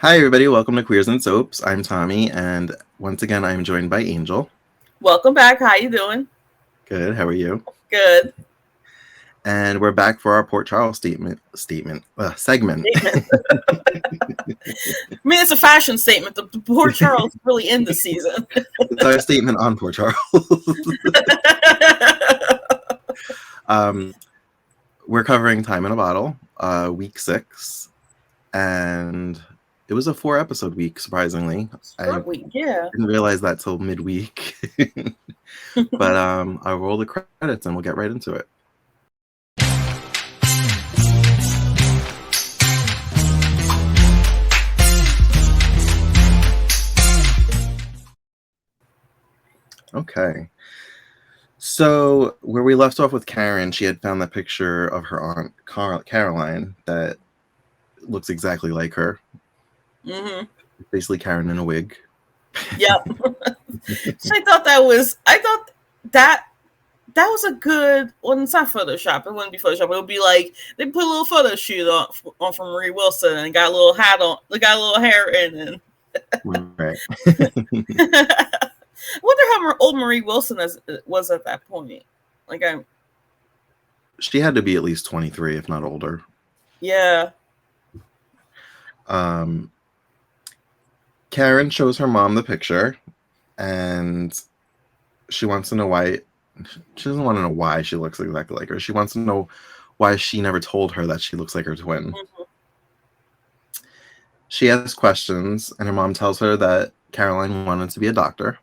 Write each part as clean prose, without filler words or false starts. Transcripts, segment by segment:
Hi, everybody. Welcome to Queers and Soaps. I'm Tommy, and once again, I'm joined by Angel. Welcome back. How you doing? Good. How are you? Good. And we're back for our Port Charles segment. Statement. I mean, it's a fashion statement. The Port Charles is really in the season. It's our statement on Port Charles. We're covering Time in a Bottle, week 6, and it was a 4-episode week, surprisingly. Short week, yeah. Didn't realize that till midweek. But I'll roll the credits and we'll get right into it. Okay. So where we left off with Karen, she had found that picture of her aunt Caroline that looks exactly like her. Mm-hmm. Basically Karen in a wig. Yep. So I thought that was a good. Well, it's not Photoshop. It wouldn't be Photoshop. It would be like they put a little photo shoot on from Marie Wilson and got a little hat on. They got a little hair in. Right. I wonder how old Marie Wilson was at that point. She had to be at least 23, if not older. Yeah. Karen shows her mom the picture, and she wants to know why. She doesn't want to know why she looks exactly like her. She wants to know why she never told her that she looks like her twin. Mm-hmm. She asks questions, and her mom tells her that Caroline wanted to be a doctor.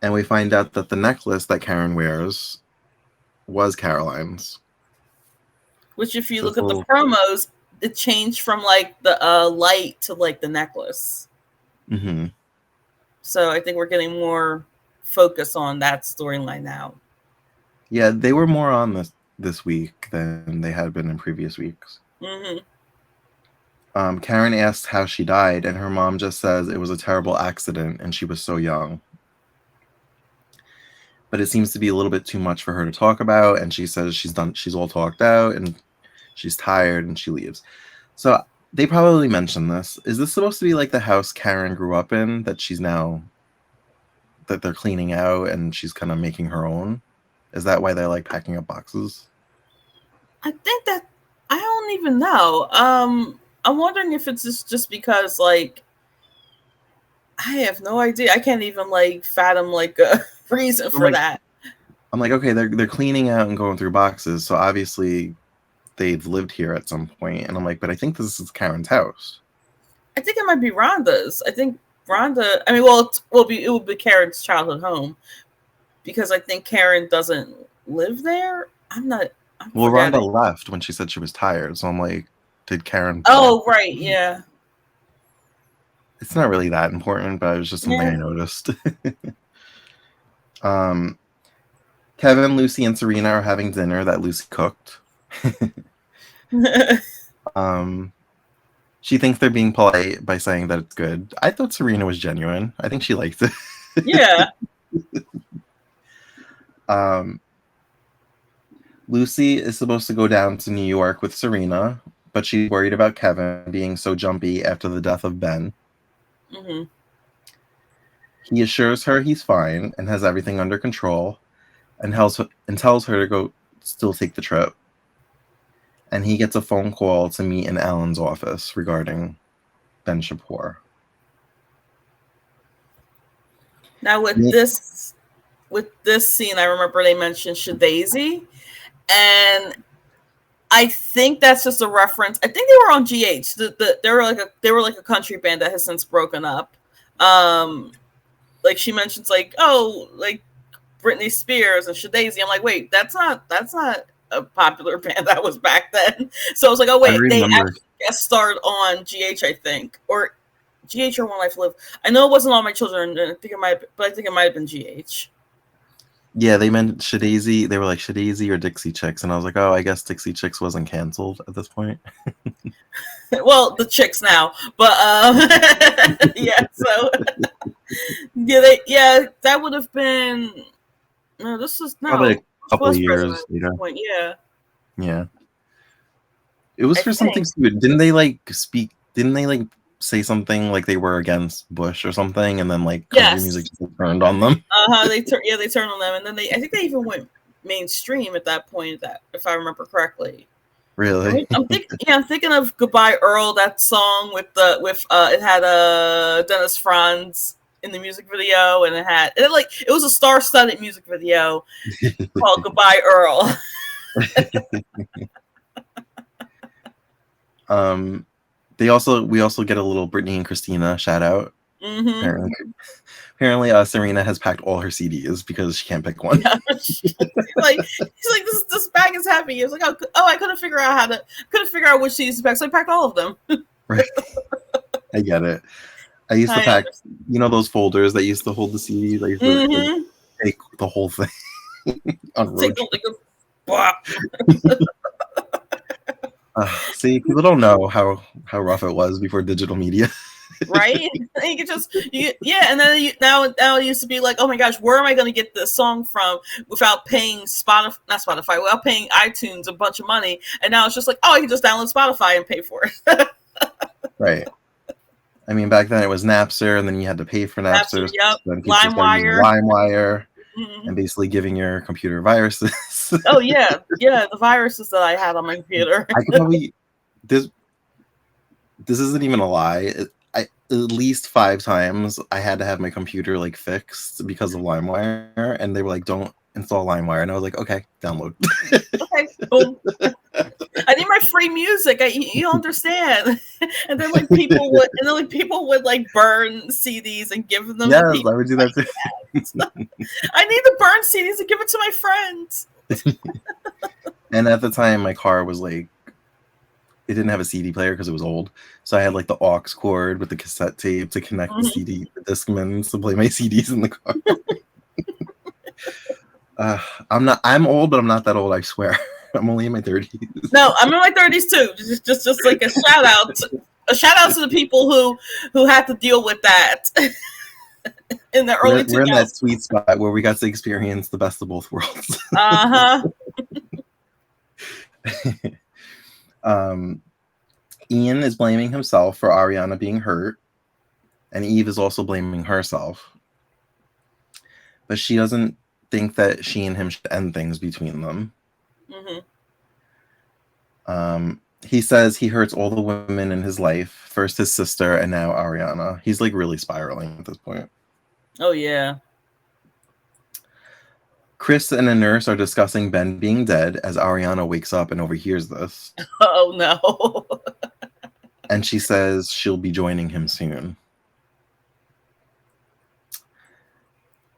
And we find out that the necklace that Karen wears was Caroline's. Which, if you look at the promos, it changed from like the light to like the necklace. Mm-hmm. So I think we're getting more focus on that storyline now. Yeah, they were more on this week than they had been in previous weeks. Mm-hmm. Karen asked how she died, and her mom just says it was a terrible accident and she was so young. But it seems to be a little bit too much for her to talk about, and she says she's all talked out and she's tired and she leaves. So they probably mentioned this. Is this supposed to be like the house Karen grew up in that they're cleaning out and she's kind of making her own? Is that why they're like packing up boxes? I think that I don't even know. I'm wondering if it's just because like I have no idea. I can't even like fathom like a reason for that. I'm like, okay, they're cleaning out and going through boxes, so obviously they've lived here at some point. And I'm like, but I think this is Karen's house. I think it might be Rhonda's. I think Rhonda. I mean, well, it will be Karen's childhood home because I think Karen doesn't live there. Well, Rhonda left when she said she was tired, so I'm like, did Karen? Oh, right, yeah. It's not really that important, but it was just something I noticed. Kevin, Lucy, and Serena are having dinner that Lucy cooked. She thinks they're being polite by saying that it's good. I thought Serena was genuine. I think she liked it. Yeah. Lucy is supposed to go down to New York with Serena, but she's worried about Kevin being so jumpy after the death of Ben. Mm-hmm. He assures her he's fine and has everything under control, and tells her to go still take the trip. And he gets a phone call to meet in Alan's office regarding Ben Shapur. Now with this scene, I remember they mentioned Shadazy, and I think that's just a reference. I think they were on GH. They were like a country band that has since broken up. Like she mentions like, oh, like Britney Spears and Shadazy. I'm like, wait, that's not a popular band that was back then. So I was like, oh wait, they actually guest starred on GH, I think, or GH or One Life to Live. I know it wasn't All My Children. I think it might have been GH. Yeah, they meant Shadazy. They were like Shadazy or Dixie Chicks, and I was like, oh, I guess Dixie Chicks wasn't canceled at this point. Well, the Chicks now, but yeah. So that would have been. No, this was probably a couple of years later. Yeah. It was for something stupid. Didn't they like speak didn't they like say something like they were against Bush or something, and then like country Yes. music just turned on them? They turned on them, and then I think they even went mainstream at that point. That if I remember correctly. Really? I'm thinking of "Goodbye Earl," that song with it had Dennis Franz in the music video, and it was a star-studded music video called "Goodbye Earl." We also get a little Britney and Christina shout out. Mm-hmm. Apparently, Serena has packed all her CDs because she can't pick one. Yeah. He's like, this bag is heavy. He was like, oh, I couldn't figure out which CDs to pack, so I packed all of them. Right. I get it. I used to pack, those folders that used to hold the CDs. I used to take the whole thing on road trip. See, people don't know how rough it was before digital media. Right? And you could and then now it used to be like, oh my gosh, where am I going to get this song from without paying without paying iTunes a bunch of money? And now it's just like, oh, I can just download Spotify and pay for it. Right. I mean, back then it was Napster, and then you had to pay for Napster. Yep. Then LimeWire, and basically giving your computer viruses. Oh yeah, the viruses that I had on my computer. I could probably this isn't even a lie. At least 5 times I had to have my computer like fixed because of LimeWire, and they were like, "Don't install LimeWire," and I was like, "Okay, download." Okay, boom. I need my free music. You understand? And then people would like burn CDs and give them. Yes, I would do that too. I need to burn CDs and give it to my friends. And at the time, my car was like, it didn't have a CD player because it was old. So I had like the aux cord with the cassette tape to connect the Discmans to play my CDs in the car. I'm old, but I'm not that old, I swear. I'm only in my 30s. No, I'm in my 30s too. Just like a shout out to the people who had to deal with that in the early 2000s. We're in that sweet spot where we got to experience the best of both worlds. Ian is blaming himself for Ariana being hurt, and Eve is also blaming herself. But she doesn't think that she and him should end things between them. He says he hurts all the women in his life, first his sister and now Ariana. He's like really spiraling at this point. Oh yeah. Chris and a nurse are discussing Ben being dead as Ariana wakes up and overhears this. Oh no. And she says she'll be joining him soon.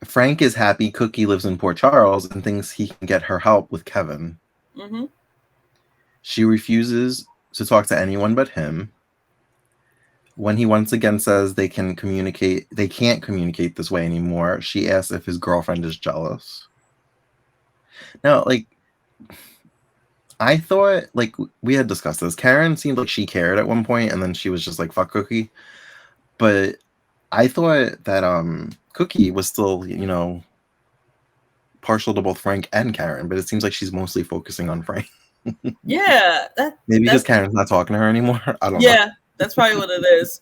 Frank is happy Cookie lives in Port Charles and thinks he can get her help with Kevin. She refuses to talk to anyone but him. When he once again says they can't communicate this way anymore, she asks if his girlfriend is jealous. Now, like, I thought, like, we had discussed this. Karen seemed like she cared at one point, and then she was just like, fuck Cookie. But I thought that Cookie was still, partial to both Frank and Karen, but it seems like she's mostly focusing on Frank. Yeah. Maybe because Karen's not talking to her anymore. I don't know. Yeah, that's probably what it is.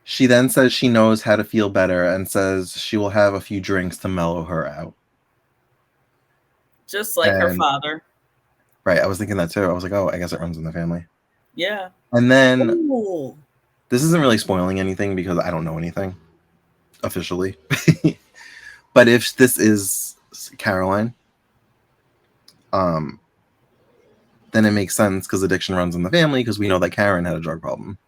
She then says she knows how to feel better and says she will have a few drinks to mellow her out. Just like her father. Right, I was thinking that too. I was like, oh, I guess it runs in the family. Yeah. And then, ooh. This isn't really spoiling anything because I don't know anything officially. But if this is Caroline, then it makes sense because addiction runs in the family because we know that Karen had a drug problem.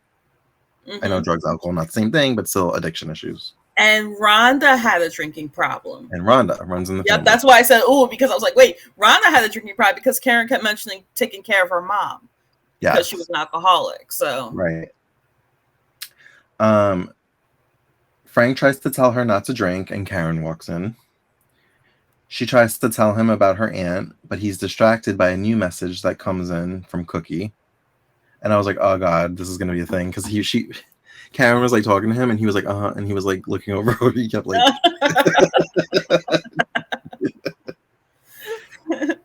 I know drugs, alcohol, not the same thing, but still addiction issues. And Rhonda had a drinking problem. And Rhonda runs in the family. Yep, that's why I said, oh, because I was like, wait, Rhonda had a drinking problem because Karen kept mentioning taking care of her mom. Yeah. Because she was an alcoholic, so. Right. Frank tries to tell her not to drink, and Karen walks in. She tries to tell him about her aunt, but he's distracted by a new message that comes in from Cookie. And I was like, oh God, this is going to be a thing. Because Karen was like talking to him, and he was like, and he was like looking over her. He kept like.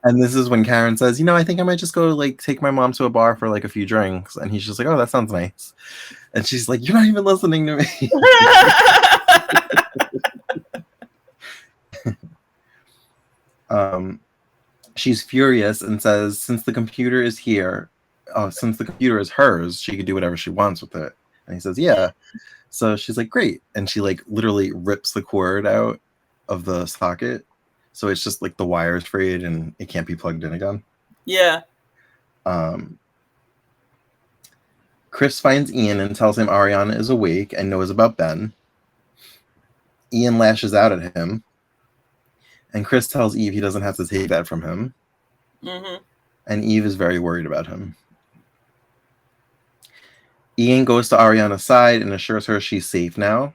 And this is when Karen says, I think I might just go like take my mom to a bar for like a few drinks. And he's just like, oh, that sounds nice. And she's like, you're not even listening to me. She's furious and says, since the computer is hers, she could do whatever she wants with it. And he says, yeah. So she's like, great. And she like literally rips the cord out of the socket. So it's just like the wire's frayed and it can't be plugged in again. Yeah. Chris finds Ian and tells him Ariana is awake and knows about Ben. Ian lashes out at him. And Chris tells Eve he doesn't have to take that from him. Mm-hmm. And Eve is very worried about him. Ian goes to Ariana's side and assures her she's safe now.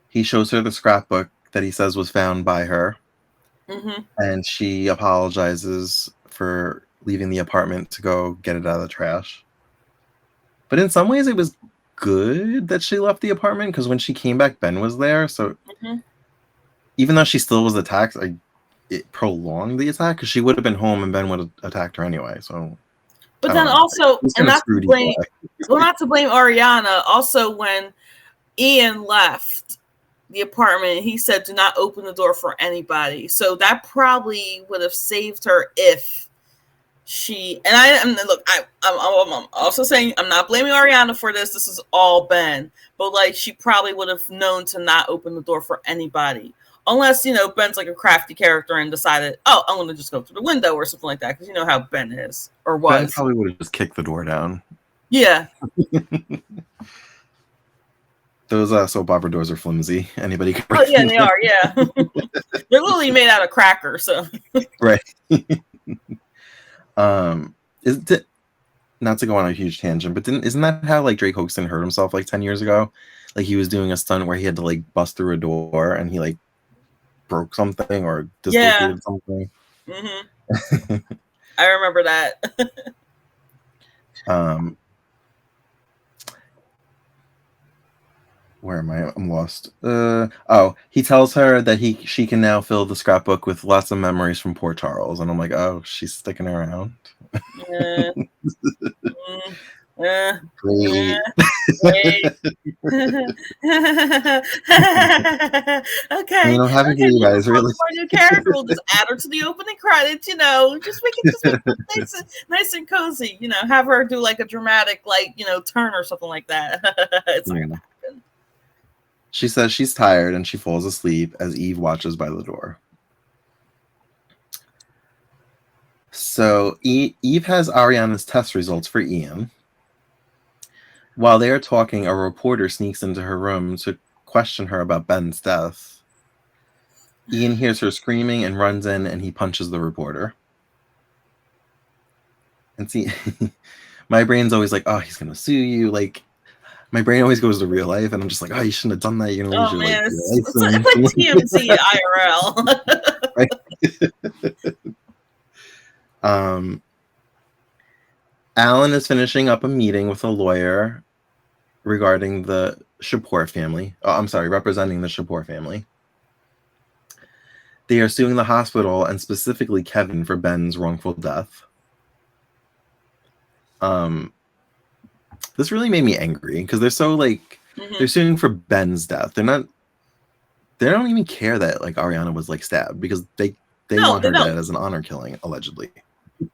He shows her the scrapbook that he says was found by her. Mm-hmm. And she apologizes for leaving the apartment to go get it out of the trash. But in some ways, it was good that she left the apartment because when she came back, Ben was there. So even though she still was attacked, it prolonged the attack because she would have been home and Ben would have attacked her anyway. So, but then also, and not to blame Ariana. Also, when Ian left the apartment, he said, "Do not open the door for anybody." So that probably would have saved her if she. And I'm also saying I'm not blaming Ariana for this. This is all Ben, but like she probably would have known to not open the door for anybody. Unless, Ben's like a crafty character and decided, oh, I'm going to just go through the window or something like that. Because you know how Ben is or was. Ben probably would have just kicked the door down. Yeah. Those soap opera doors are flimsy. Anybody can break them. Yeah, they are. Yeah. They're literally made out of cracker. So. Right. Not to go on a huge tangent, but isn't that how like Drake Hoxton hurt himself like 10 years ago? Like he was doing a stunt where he had to like bust through a door and he like broke something or dislocated something. Mm-hmm. I remember that. Where am I? I'm lost. He tells her that she can now fill the scrapbook with lots of memories from Port Charles, and I'm like, oh, she's sticking around. Great. Okay. I'm happy for you guys. Really, new character. We'll just add her to the opening credits. Just make it nice and cozy. Have her do like a dramatic, turn or something like that. It's not gonna happen. She says she's tired and she falls asleep as Eve watches by the door. So Eve has Ariana's test results for Ian. While they are talking, a reporter sneaks into her room to question her about Ben's death. Ian hears her screaming and runs in, and he punches the reporter. And see, my brain's always like, oh, he's going to sue you. Like, my brain always goes to real life, and I'm just like, oh, you shouldn't have done that. Oh, man, it's like TMZ IRL. Alan is finishing up a meeting with a lawyer regarding the Shapur family. Representing the Shapur family. They are suing the hospital and specifically Kevin for Ben's wrongful death. This really made me angry because they're so like they're suing for Ben's death. They don't even care that like Ariana was like stabbed because they want her dead as an honor killing, allegedly.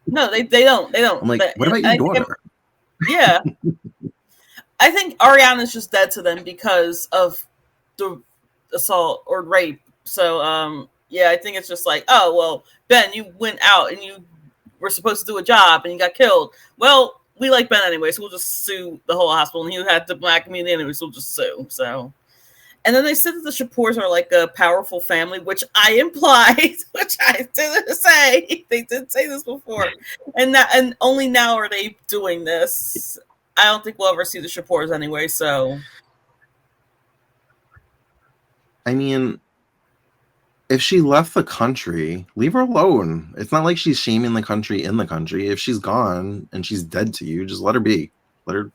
No, they don't. I'm like, what about your daughter? Yeah. I think Ariana's just dead to them because of the assault or rape. So, I think it's just like, oh, well, Ben, you went out and you were supposed to do a job and you got killed. Well, we like Ben anyway, so we'll just sue the whole hospital. And he had the black community anyway, so we'll just sue. So, and then they said that the Shapurs are like a powerful family, which I implied, which I didn't say. They did say this before, and only now are they doing this. I don't think we'll ever see the Shapurs anyway. So, I mean, if she left the country, leave her alone. It's not like she's shaming the country in the country. If she's gone and she's dead to you, just let her be. Let her.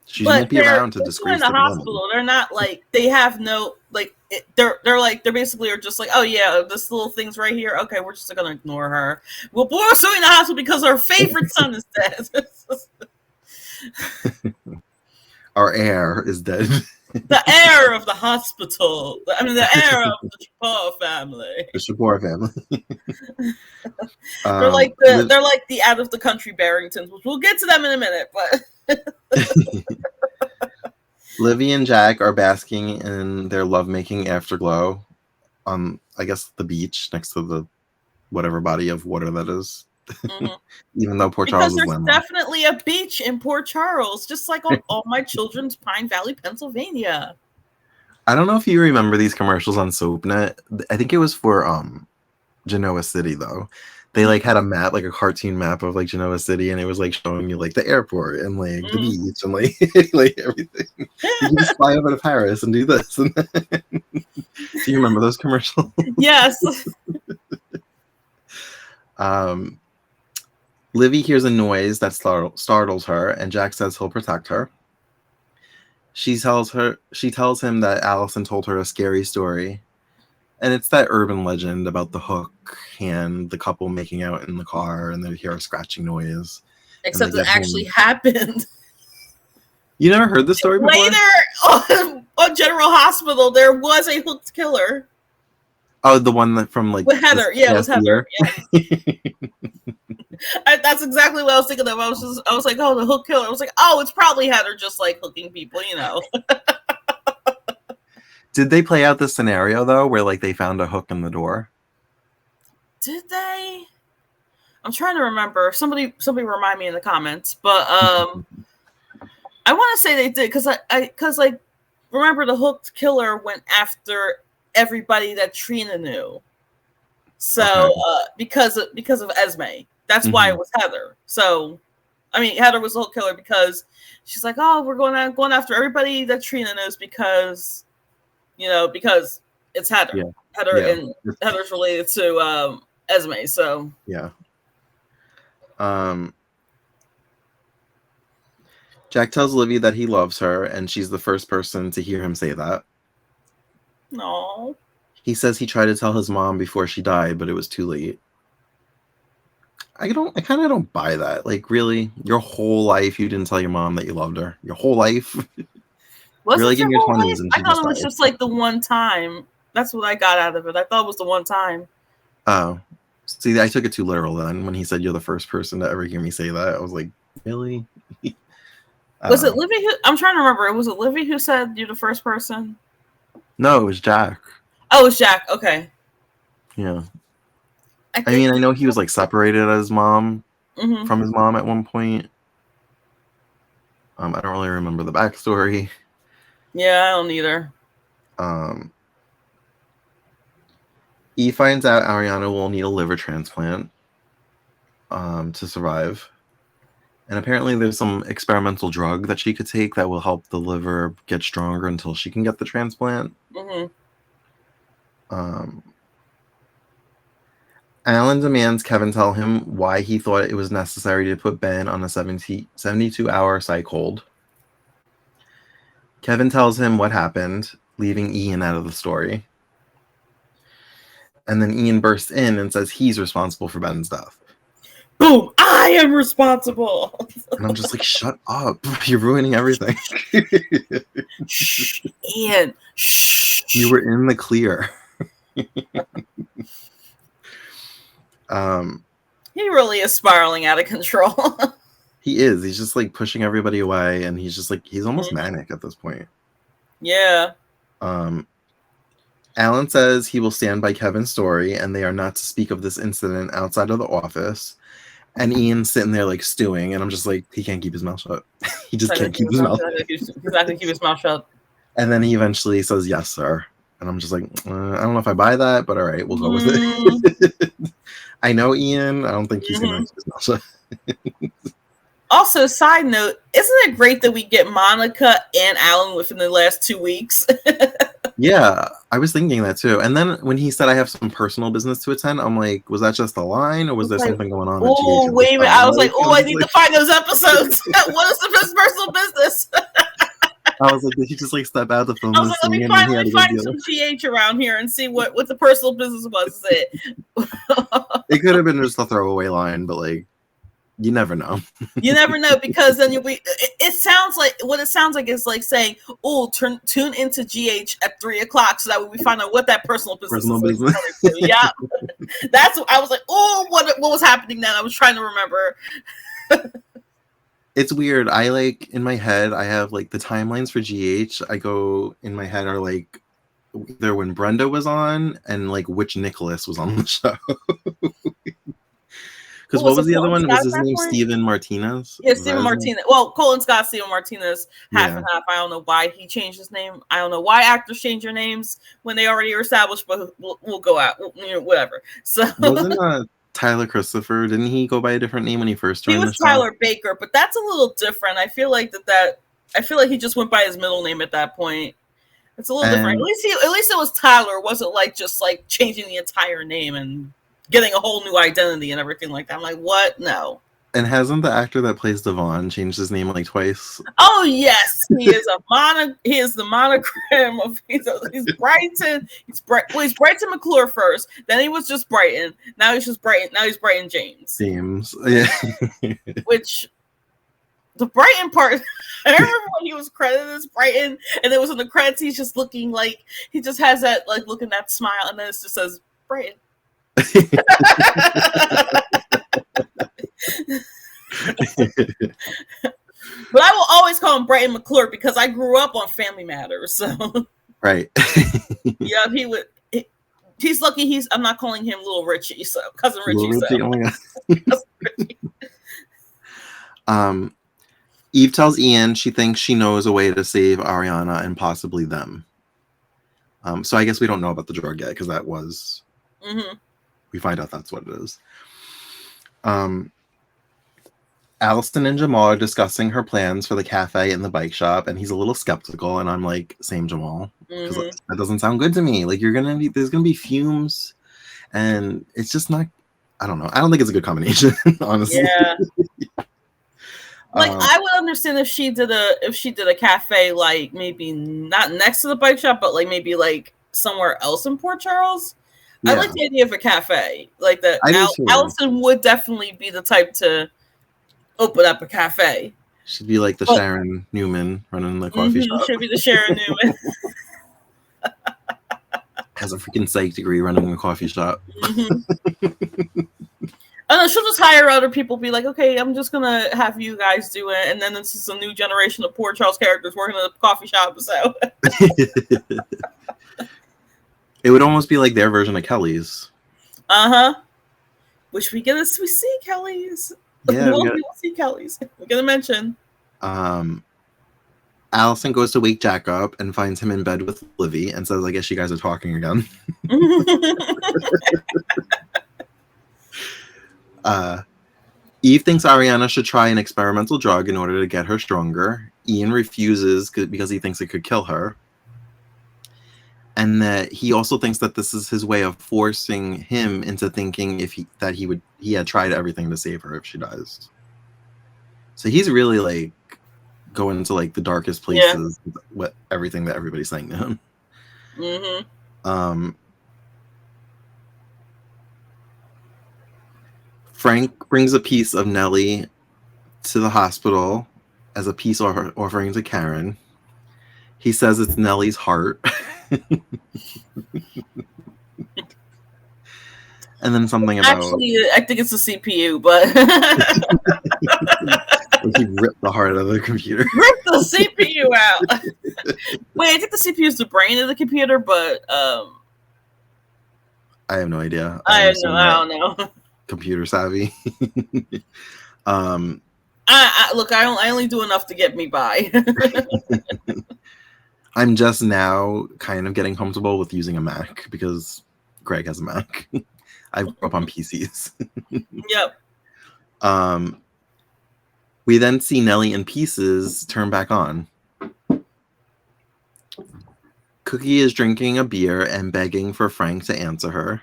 She won't be around to disgrace the hospital. They're not like they have no like they're basically are just like, oh yeah, this little thing's right here. Okay, we're just gonna ignore her. Well, we're suing the hospital because our favorite son is dead. Our heir is dead. The heir of the hospital. I mean, the heir of the Shapur family. The Shapur family. They're like the out of the country Barringtons, which we'll get to them in a minute. But Livy and Jack are basking in their lovemaking afterglow on, I guess, the beach next to the whatever body of water that is. Mm-hmm. Even though Port Charles is landlocked. There's definitely a beach in Port Charles, just like on All My Children's Pine Valley, Pennsylvania. I don't know if you remember these commercials on SoapNet. I think it was for Genoa City though. They like had a map, like a cartoon map of like Genoa City, and it was like showing you like the airport and like the beach and like like everything. You can just fly over to Paris and do this. And do you remember those commercials? Yes. Livy hears a noise that startles her, and Jack says he'll protect her. She tells him that Allison told her a scary story, and it's that urban legend about the hook and the couple making out in the car, and they hear a scratching noise. Except it actually happened. You never heard the story before? Later on General Hospital, there was a hooked killer. Oh, the one that from like with Heather. Yeah, it was Heather. Yeah. That's exactly what I was thinking of. I was like, oh, the hook killer. I was like, oh, it's probably Heather just like hooking people, you know. Did they play out this scenario though, where like they found a hook in the door? Did they? I'm trying to remember. Somebody remind me in the comments. But I want to say they did because like remember the hooked killer went after everybody that Trina knew. So because of Esme. That's why it was Heather. So, I mean, Heather was a hook killer because she's like, oh, we're going after everybody that Trina knows because it's Heather. Yeah. And Heather's related to Esme. So yeah. Jack tells Livy that he loves her, and she's the first person to hear him say that. No. He says he tried to tell his mom before she died, but it was too late. I kind of don't buy that. Like, really? Your whole life you didn't tell your mom that you loved her? Your whole life? Was it in your 20s? I thought it was just like the one time. That's what I got out of it. I thought it was the one time. Oh. See, I took it too literal then when he said you're the first person to ever hear me say that. I was like, really? Was it Livy I'm trying to remember. Was it Livy who said you're the first person? No, it was Jack. Oh, it was Jack. Okay. Yeah. I mean, I know he was like separated as mom from his mom at one point. I don't really remember the backstory. Yeah, I don't either. E finds out Ariana will need a liver transplant to survive. And apparently there's some experimental drug that she could take that will help the liver get stronger until she can get the transplant. Alan demands Kevin tell him why he thought it was necessary to put Ben on a 72-hour psych hold. Kevin tells him what happened, leaving Ian out of the story. And then Ian bursts in and says he's responsible for Ben's death. Boom! I am responsible! And I'm just like, shut up. You're ruining everything. Shh, Ian. Shh. You were in the clear. He really is spiraling out of control. He is. He's just like pushing everybody away, and he's just like he's almost manic at this point. Yeah. Alan says he will stand by Kevin's story, and they are not to speak of this incident outside of the office. And Ian's sitting there like stewing, and I'm just like, he can't keep his mouth shut. He just can't keep his mouth. He's not gonna keep his mouth shut. And then he eventually says, "Yes, sir." And I'm just like, I don't know if I buy that, but all right, we'll go with it. I know Ian. I don't think he's going to keep his mouth shut. Also, side note, isn't it great that we get Monica and Alan within the last 2 weeks? Yeah, I was thinking that too. And then when he said I have some personal business to attend, I'm like, was that just a line or was there something going on? Oh, wait a minute. I was like, I need to find those episodes. What is the personal business? I was like, did he just like step out to film I was this like, scene? let me find some GH around here and see what the personal business was. It could have been just a throwaway line, but like, you never know. You never know, because then it sounds like what it sounds like is like saying, "Oh, tune into GH at 3:00 so that we find out what that personal business is." Yeah, that's what I was like. Oh, what was happening then? I was trying to remember. It's weird. I like in my head, I have like the timelines for GH. I go in my head are like either when Brenda was on and like which Nicholas was on the show. Because what was the other one? Was his name Steven Martinez? Yeah, Steven Martinez. Well, Colin Scott, Steven Martinez, half and half. I don't know why he changed his name. I don't know why actors change their names when they already are established, but we'll go out, whatever. So wasn't Tyler Christopher? Didn't he go by a different name when he first joined? He was Tyler Baker, but that's a little different. I feel like I feel like he just went by his middle name at that point. It's a little different. At least it was Tyler. It wasn't like just like changing the entire name and getting a whole new identity and everything like that. I'm like, what? No. And hasn't the actor that plays Devon changed his name like twice? Oh yes, he is he is the monogram of he's Brighton. He's Brighton McClure first. Then he was just Brighton. Now he's just Brighton. Now he's Brighton James. Yeah. Which the Brighton part, I remember when he was credited as Brighton, and it was in the credits. He's just looking like he just has that like look and that smile, and then it just says Brighton. But I will always call him Brighton McClure because I grew up on Family Matters. So right. Yeah, he's lucky I'm not calling him Little Richie, so Cousin Richie. Oh my God. Eve tells Ian she thinks she knows a way to save Ariana and possibly them. So I guess we don't know about the drug yet because that was we find out that's what it is. Allison and Jamal are discussing her plans for the cafe and the bike shop, and he's a little skeptical, and I'm like, same Jamal, because that doesn't sound good to me. Like there's gonna be fumes, and it's just not. I don't know. I don't think it's a good combination, honestly. Yeah. Like I would understand if she did a cafe, like maybe not next to the bike shop, but like maybe like somewhere else in Port Charles. Yeah. I like the idea of a cafe like that. Allison would definitely be the type to open up a cafe. She'd be like the Sharon Newman running the coffee shop. Should be the Sharon Newman. Has a freaking psych degree running a coffee shop. I don't know, she'll just hire other people, be like, okay, I'm just gonna have you guys do it, and then it's just a new generation of Port Charles characters working in a coffee shop. So it would almost be like their version of Kelly's. Which we see Kelly's. Yeah, we'll see Kelly's. We're gonna mention. Allison goes to wake Jack up and finds him in bed with Livy and says, I guess you guys are talking again. Eve thinks Ariana should try an experimental drug in order to get her stronger. Ian refuses because he thinks it could kill her. And that he also thinks that this is his way of forcing him into thinking he had tried everything to save her if she dies. So he's really like going into like the darkest places with everything that everybody's saying to him. Frank brings a piece of Nellie to the hospital as a peace offering to Karen. He says it's Nellie's heart. And then something about... Actually, I think it's a CPU, but... He ripped the heart out of the computer. Rip the CPU out! Wait, I think the CPU is the brain of the computer, but... I have no idea. I don't know. Computer savvy. Look, I only do enough to get me by. I'm just now kind of getting comfortable with using a Mac because Greg has a Mac. I grew up on PCs. Yep. We then see Nellie in pieces turn back on. Cookie is drinking a beer and begging for Frank to answer her.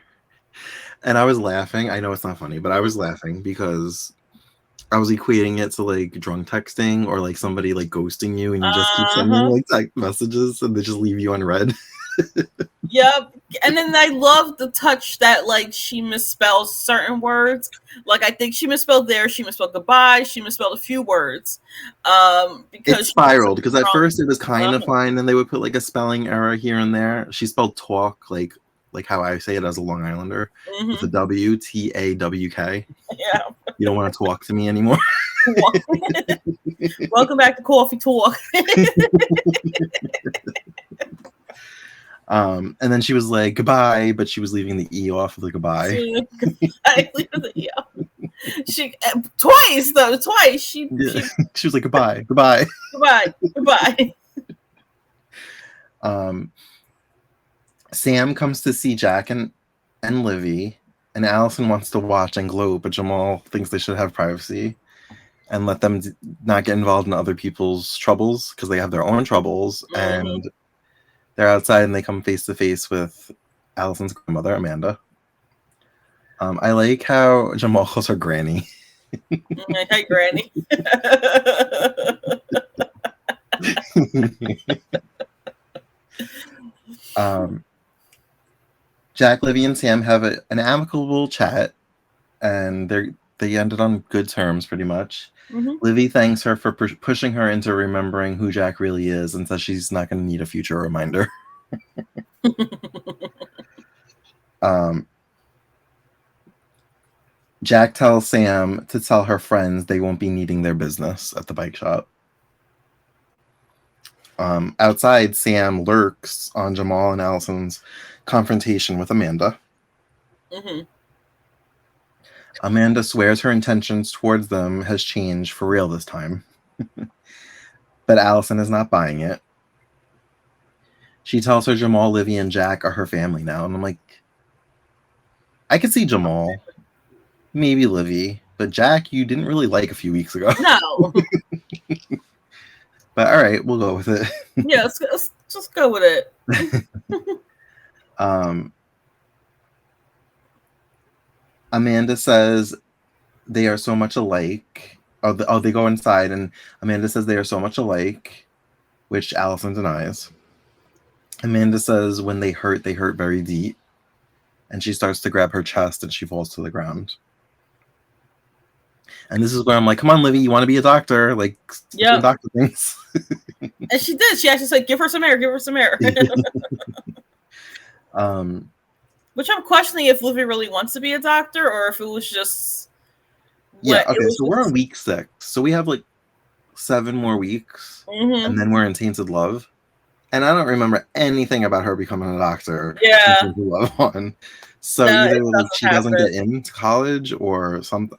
And I was laughing. I know it's not funny, but I was laughing because I was equating it to like drunk texting or like somebody like ghosting you and you just keep sending Uh-huh. like text messages and they just leave you unread. Yep. And then I love the touch that like she misspells certain words. Like I think she misspelled there, she misspelled goodbye, she misspelled a few words. It Because she was spiraled because at wrong. first it was kind of fine and they would put like a spelling error here and there. She spelled talk like how I say it as a Long Islander with a WTAWK. Yeah. You don't want to talk to me anymore. Welcome back to Coffee Talk. And then she was like goodbye, but she was leaving the E off of the goodbye. She twice though, twice. She was like goodbye, goodbye, goodbye, goodbye. Sam comes to see Jack and Livy, and Allison wants to watch and gloat, but Jamal thinks they should have privacy and let them not get involved in other people's troubles because they have their own troubles. And they're outside and they come face to face with Allison's grandmother, Amanda. I like how Jamal calls her Granny. Hi, Granny. Jack, Livy, and Sam have an amicable chat, and they ended on good terms, pretty much. Livy thanks her for pushing her into remembering who Jack really is and says she's not going to need a future reminder. Jack tells Sam to tell her friends they won't be needing their business at the bike shop. Outside, Sam lurks on Jamal and Allison's confrontation with Amanda. Amanda swears her intentions towards them has changed for real this time. But Allison is not buying it. She tells her Jamal, Livy, and Jack are her family now. And I'm like, I could see Jamal, maybe Livy, but Jack, you didn't really like a few weeks ago. No. But all right, we'll go with it. Yeah, let's just go with it. Amanda says they are so much alike. They go inside, and Amanda says they are so much alike, which Allison denies. Amanda says when they hurt very deep. And she starts to grab her chest, and she falls to the ground. And this is where I'm like, come on, Livy, you want to be a doctor? Like, yeah, doctor things. And she did. She actually said, give her some air, give her some air. Which I'm questioning if Livy really wants to be a doctor or if it was just... Yeah, okay, so we're on week 6. So we have like 7 more weeks, and then we're in Tainted Love. And I don't remember anything about her becoming a doctor. Yeah. Love on. So no, either like she doesn't get into college or something.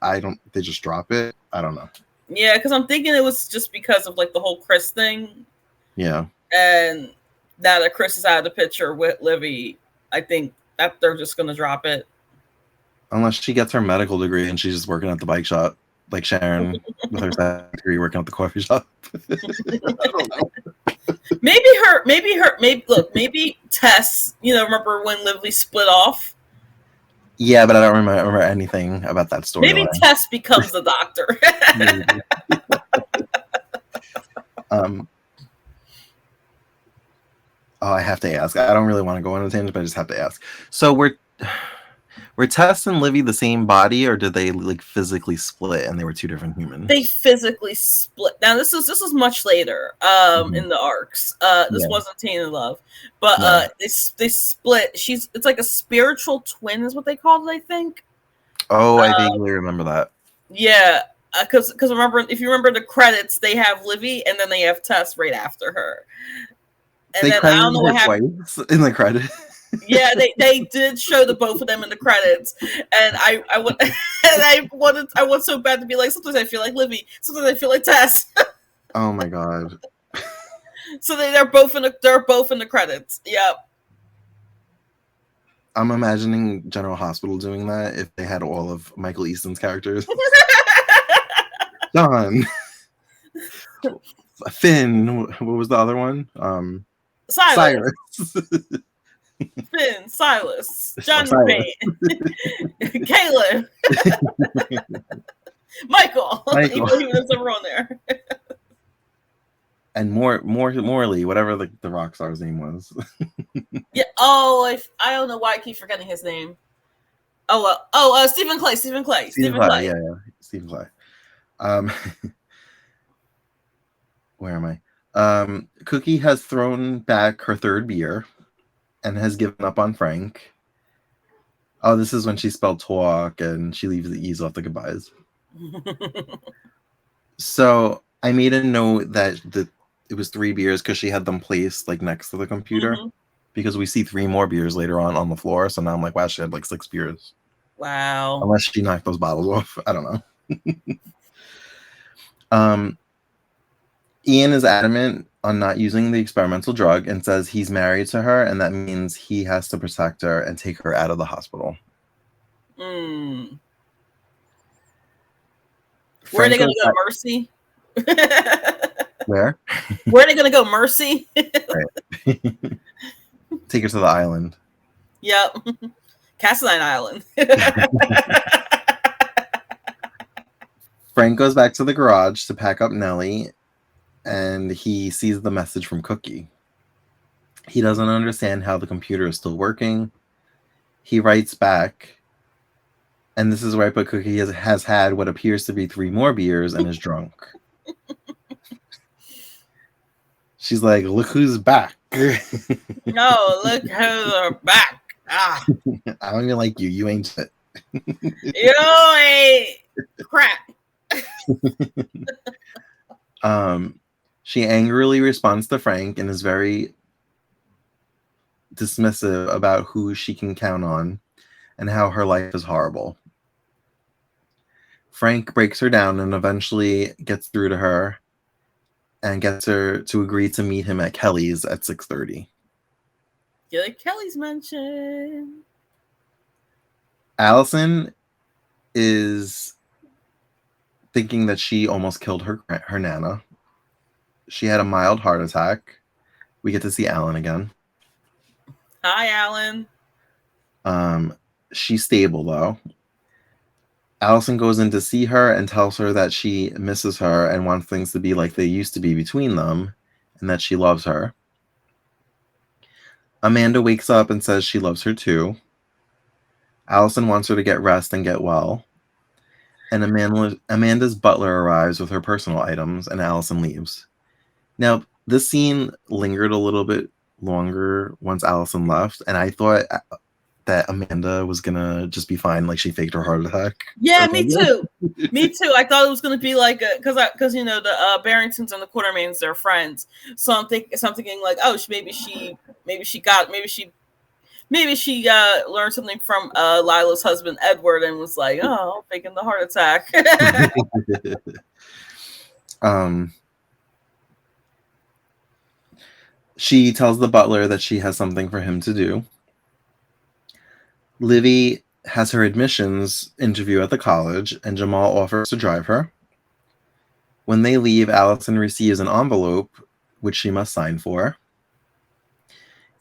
They just drop it. I don't know. Yeah, because I'm thinking it was just because of like the whole Chris thing. Yeah. And now that Chris is out of the picture with Livy, I think that they're just gonna drop it. Unless she gets her medical degree and she's just working at the bike shop, like Sharon with her degree working at the coffee shop. I don't know. Maybe Tess, remember when Livy split off? Yeah, but I don't remember anything about that story. Maybe Tess becomes the doctor. I have to ask. I don't really want to go on a tangent, but I just have to ask. So were Tess and Livy the same body, or did they like physically split and they were 2 different humans? They physically split. Now this is much later in the arcs. This wasn't Tainted Love, but they split. It's like a spiritual twin is what they called it, I think. Oh, I vaguely remember that. Yeah, because remember, if you remember the credits, they have Livy and then they have Tess right after her. And then I don't know what happened in the credits. Yeah, they did show the both of them in the credits, and I want so bad to be like, sometimes I feel like Livy, sometimes I feel like Tess. Oh my god! So they're both in the credits. Yep. I'm imagining General Hospital doing that if they had all of Michael Easton's characters. John, Finn. What was the other one? Cyrus. Finn, Silas, Johnny Payne, Caleb, Michael. Even though he was never on there. And Morley, whatever the rock star's name was. Yeah. Oh, I don't know why I keep forgetting his name. Stephen Clay. Stephen Clay. Yeah, Stephen Clay. Where am I? Cookie has thrown back her third beer and has given up on Frank. Oh, this is when she spelled talk and she leaves the E's off the goodbyes. So I made a note that it was 3 beers because she had them placed like next to the computer, because we see 3 more beers later on the floor. So now I'm like, wow, she had like 6 beers. Wow. Unless she knocked those bottles off. I don't know. Ian is adamant on not using the experimental drug and says he's married to her, and that means he has to protect her and take her out of the hospital. Where are they going to go, Mercy? Where? Where are they going to go, Mercy? Right. Take her to the island. Yep. Cassadine Island. Frank goes back to the garage to pack up Nellie, and he sees the message from Cookie. He doesn't understand how the computer is still working. He writes back, and this is right, but Cookie has had what appears to be 3 more beers and is drunk. She's like, look who's back. No, look who's back. Ah. I don't even like you. You ain't shit. You ain't crap. She angrily responds to Frank and is very dismissive about who she can count on and how her life is horrible. Frank breaks her down and eventually gets through to her and gets her to agree to meet him at Kelly's at 6:30. Get a Kelly's mention. Allison is thinking that she almost killed her Nana. She had a mild heart attack. We get to see Alan again. Hi, Alan. She's stable, though. Allison goes in to see her and tells her that she misses her and wants things to be like they used to be between them, and that she loves her. Amanda wakes up and says she loves her too. Allison wants her to get rest and get well. And Amanda's butler arrives with her personal items, and Allison leaves. Now, this scene lingered a little bit longer once Allison left, and I thought that Amanda was gonna just be fine, like she faked her heart attack. Yeah, me too. Me too. I thought it was gonna be like because you know the Barringtons and the Quartermains, they're friends. So I'm thinking like, oh, maybe she learned something from Lila's husband Edward and was like, oh, faking the heart attack. She tells the butler that she has something for him to do. Livy has her admissions interview at the college, and Jamal offers to drive her. When they leave, Allison receives an envelope, which she must sign for.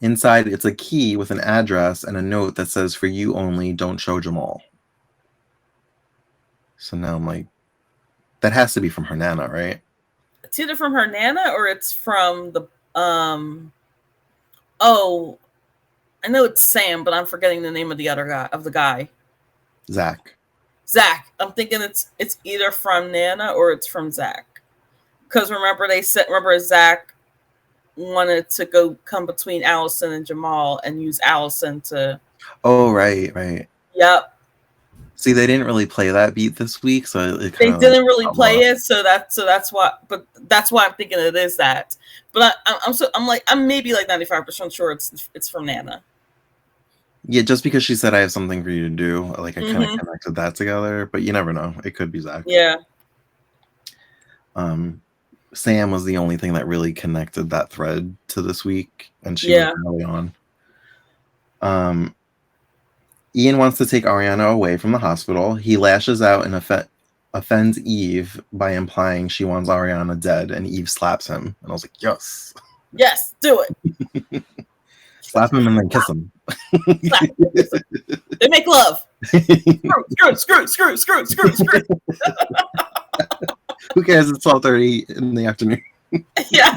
Inside, it's a key with an address and a note that says, for you only, don't show Jamal. So now I'm like, that has to be from her Nana, right? It's either from her Nana or it's from the, I know it's Sam, but I'm forgetting the name of the other guy, Zach. I'm thinking it's either from Nana or it's from Zach. Because remember Zach wanted to come between Allison and Jamal and use Allison to. Oh, right. Yep. See, they didn't really play that beat this week, so they didn't really play it. So that's why. But that's why I'm thinking it is that. But I'm maybe like 95% sure it's from Nana. Yeah, just because she said I have something for you to do, like I kind of connected that together, but you never know. It could be Zach. Yeah. Sam was the only thing that really connected that thread to this week, and she was early on. Ian wants to take Ariana away from the hospital. He lashes out and offends Eve by implying she wants Ariana dead, and Eve slaps him. And I was like, yes. Yes, do it. Slap him and then kiss him. They make love. Screw. Who cares? It's 12:30 in the afternoon. Yeah.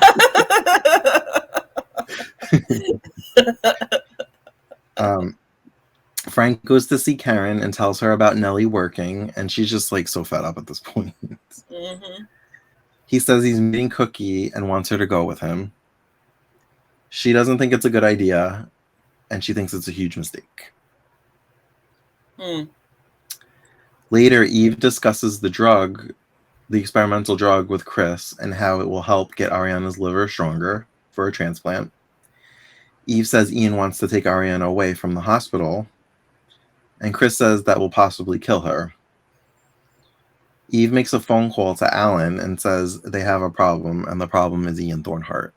Frank goes to see Karen and tells her about Nellie working, and she's just like so fed up at this point. Mm-hmm. He says he's meeting Cookie and wants her to go with him. She doesn't think it's a good idea, and she thinks it's a huge mistake. Later, Eve discusses the experimental drug with Chris, and how it will help get Ariana's liver stronger for a transplant. Eve says Ian wants to take Ariana away from the hospital, and Chris says that will possibly kill her. Eve makes a phone call to Alan and says they have a problem, and the problem is Ian Thornhart.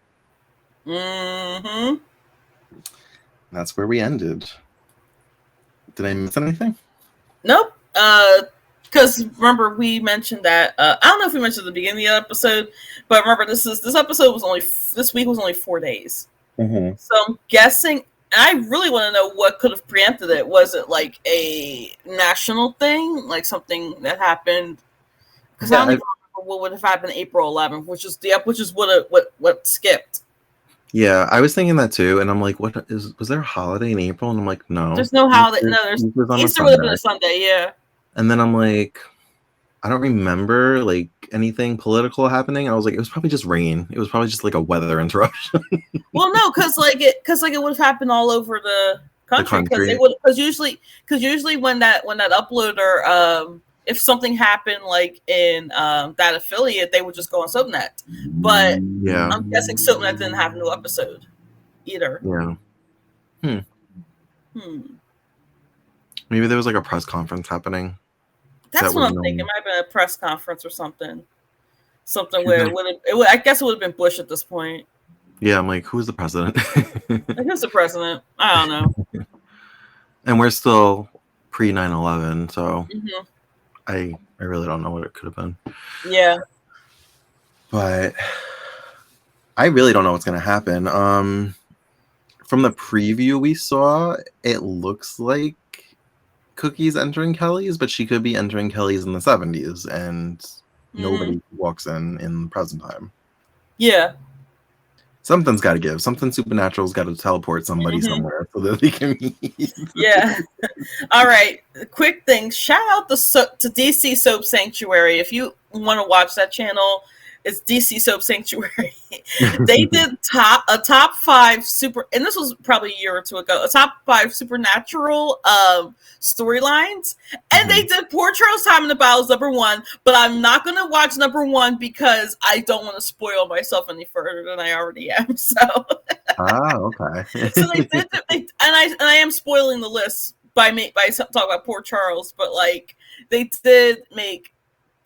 Mm-hmm. That's where we ended. Did I miss anything? Nope. Because remember we mentioned that I don't know if we mentioned at the beginning of the episode, but remember this week was only 4 days. Mm-hmm. So I'm guessing, and I really want to know what could have preempted it. Was it like a national thing, like something that happened? Because I don't even remember what would have happened April 11th, which is what skipped. Yeah, I was thinking that too, and I'm like, was there a holiday in April? And I'm like, no. There's no holiday. No, Easter would have been a Sunday, yeah. And then I'm like, I don't remember like anything political happening. I was like, it was probably just rain. It was probably just like a weather interruption. Well, no, because it would have happened all over the country. Because usually when that uploader if something happened like in that affiliate, they would just go on SoapNet. But yeah, I'm guessing SoapNet didn't have a new episode either. Yeah. Maybe there was like a press conference happening. That's what I'm thinking. It might have been a press conference or something. Something where I guess it would have been Bush at this point. Yeah, I'm like, who's the president? Who's the president? I don't know. And we're still pre 9/11, so I really don't know what it could have been. Yeah. But I really don't know what's going to happen. From the preview we saw, it looks like Cookie's entering Kelly's, but she could be entering Kelly's in the 70s, and nobody walks in present time. Yeah. Something's got to give. Something supernatural's got to teleport somebody somewhere so that they can meet. Yeah. All right. Quick thing. Shout out to DC Soap Sanctuary. If you want to watch that channel, it's DC Soap Sanctuary. They did a top 5 super, and this was probably a year or two ago, a top 5 supernatural storylines, and they did Portro's Time in the Battles #1, but I'm not going to watch #1 because I don't want to spoil myself any further than I already am. So, okay. So they did, and I am spoiling the list by talking about Poor Charles, but like they did make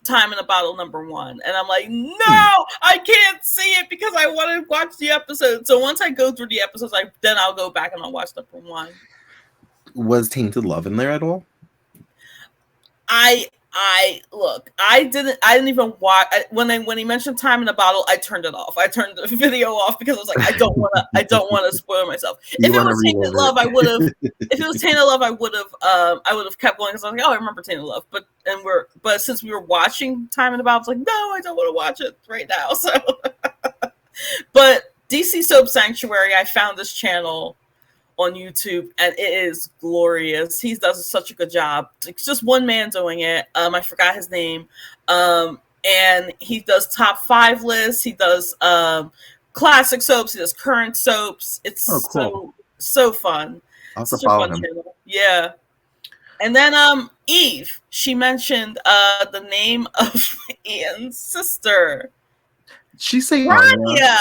Time in the Bottle #1, and I'm like, no, I can't see it because I want to watch the episode. So once I go through the episodes, then I'll go back and I'll watch #1. Was Tainted Love in there at all? I didn't even watch when he mentioned Time in the Bottle. I turned it off. I turned the video off because I was like, I don't want to spoil myself. If it was Tainted Love, I would have. If it was Tainted Love, I would have kept going because I was like, oh, I remember Tainted Love. But since we were watching Time in the Bottle, I was like, no, I don't want to watch it right now. So, but DC Soap Sanctuary, I found this channel on YouTube, and it is glorious. He does such a good job. It's just one man doing it. I forgot his name. And he does top 5 lists. He does classic soaps. He does current soaps. It's cool. so fun. I'll have to follow him. Channel. Yeah. And then Eve, she mentioned the name of Ian's sister. She say Anya.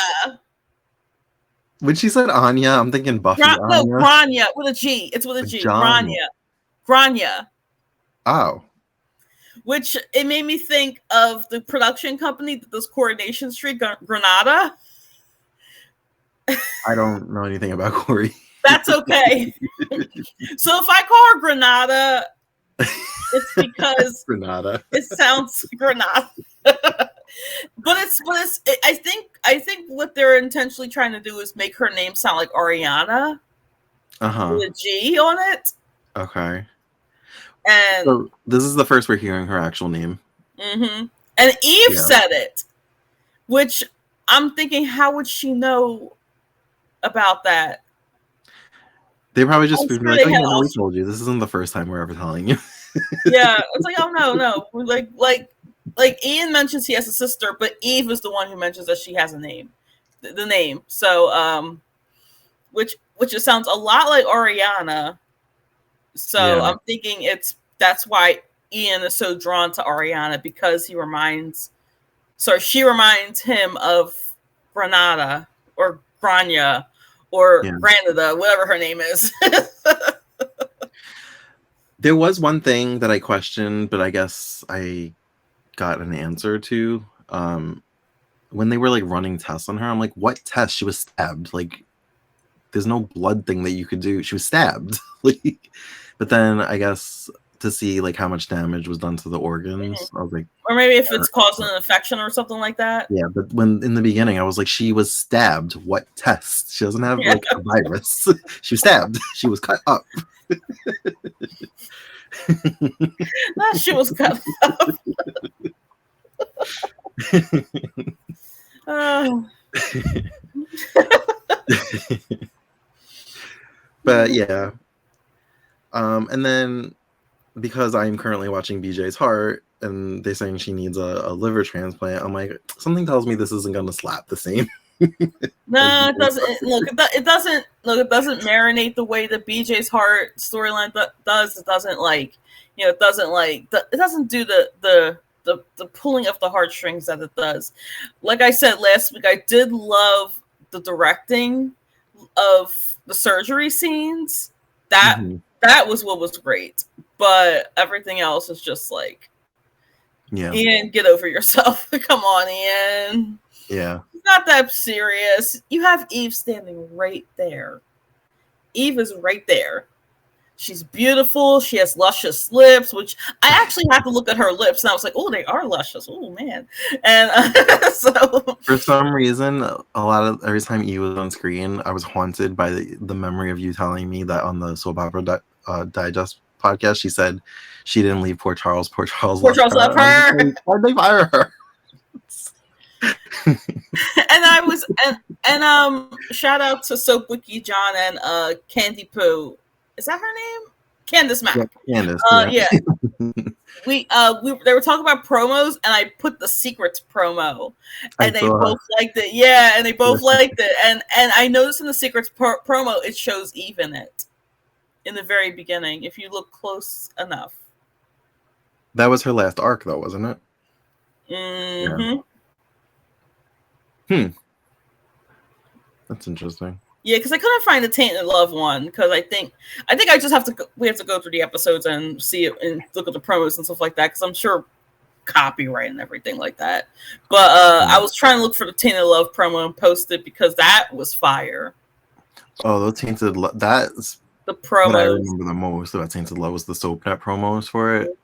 When she said Anya, I'm thinking Buffy. No, Grania with a G. It's with a G. Grania. Oh. Which it made me think of the production company that does Coronation Street, Granada. I don't know anything about Corey. That's okay. So if I call her Granada, it's because Granada. It sounds Granada. But I think what they're intentionally trying to do is make her name sound like Ariana. With a G on it. Okay. And so this is the first we're hearing her actual name. And And Eve said it, which I'm thinking, how would she know about that? They probably just be like, "Oh yeah, no, we told you. This isn't the first time we're ever telling you." Yeah, it's like, oh no. Like Ian mentions he has a sister, but Eve is the one who mentions that she has a name, the name. So, which it sounds a lot like Ariana. So I'm thinking that's why Ian is so drawn to Ariana, because she reminds him of Granada or Grania or Granada, whatever her name is. There was one thing that I questioned, but I guess I got an answer to. When they were like running tests on her, I'm like, what test? She was stabbed. Like, there's no blood thing that you could do. She was stabbed. Like, but then I guess to see like how much damage was done to the organs, I was like, or maybe if it's causing an infection or something like that. Yeah, but when in the beginning I was like, she was stabbed. What test? She doesn't have like a virus. She was stabbed. She was cut up. No, she was cut up. But yeah. And then because I'm currently watching BJ's Heart and they're saying she needs a liver transplant, I'm like, something tells me this isn't gonna slap the same. No, it doesn't. It doesn't marinate the way the BJ's Heart storyline does. It doesn't it doesn't do the pulling of the heartstrings that it does. Like I said last week, I did love the directing of the surgery scenes. That was what was great, but everything else is just like, Ian, get over yourself. Come on, Ian. Yeah. It's not that serious. You have Eve standing right there. Eve is right there. She's beautiful. She has luscious lips, which I actually have to look at her lips, and I was like, oh, they are luscious. Oh, man. And so... For some reason, every time Eve was on screen, I was haunted by the memory of you telling me that on the Soap Opera Digest podcast, she said she didn't leave Port Charles. Port Charles left her. Why'd they fire her? and shout out to Soap Wiki John and Candy Poo. Is that her name? Candace Mack. Yeah, Candace. We they were talking about promos, and I put the Secrets promo, and they both liked it. Yeah, and they both liked it. And I noticed in the Secrets promo, it shows Eve in it in the very beginning, if you look close enough. That was her last arc, though, wasn't it? Mm-hmm. Yeah. That's interesting. Yeah, because I couldn't find the Tainted Love one, because I think I just have to we have to go through the episodes and see it and look at the promos and stuff like that, because I'm sure copyright and everything like that. But I was trying to look for the Tainted Love promo and post it, because that was fire. Oh, the Tainted Love, that's the promos. What I remember the most about Tainted Love was the SoapNet promos for it.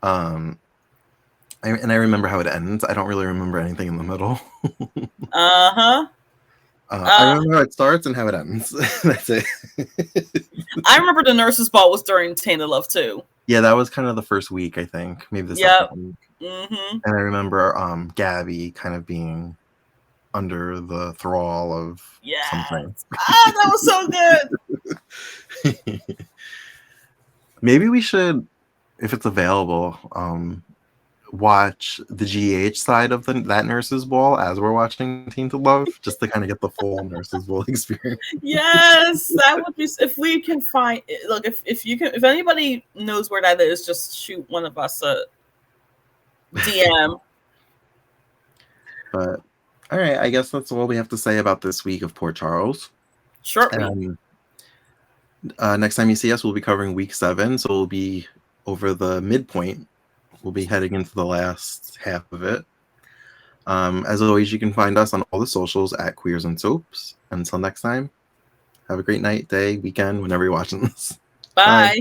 Mm-hmm. I remember how it ends. I don't really remember anything in the middle. I remember how it starts and how it ends. That's it. I remember the Nurses Ball was during Tainted Love too. Yeah, that was kind of the first week, I think. Maybe the second week. Mm-hmm. And I remember Gabby kind of being under the thrall of something. That was so good. Maybe we should, if it's available, watch the GH side of that Nurses Ball as we're watching Tainted Love, just to kind of get the full Nurses Ball experience. Yes, that would be, if we can find it. Look, if anybody knows where that is, just shoot one of us a DM. But all right, I guess that's all we have to say about this week of Port Charles. Sure. Next time you see us, we'll be covering week 7, so we'll be over the midpoint. We'll be heading into the last half of it. As always, you can find us on all the socials at Queers and Soaps. Until next time, have a great night, day, weekend, whenever you're watching this. Bye. Bye.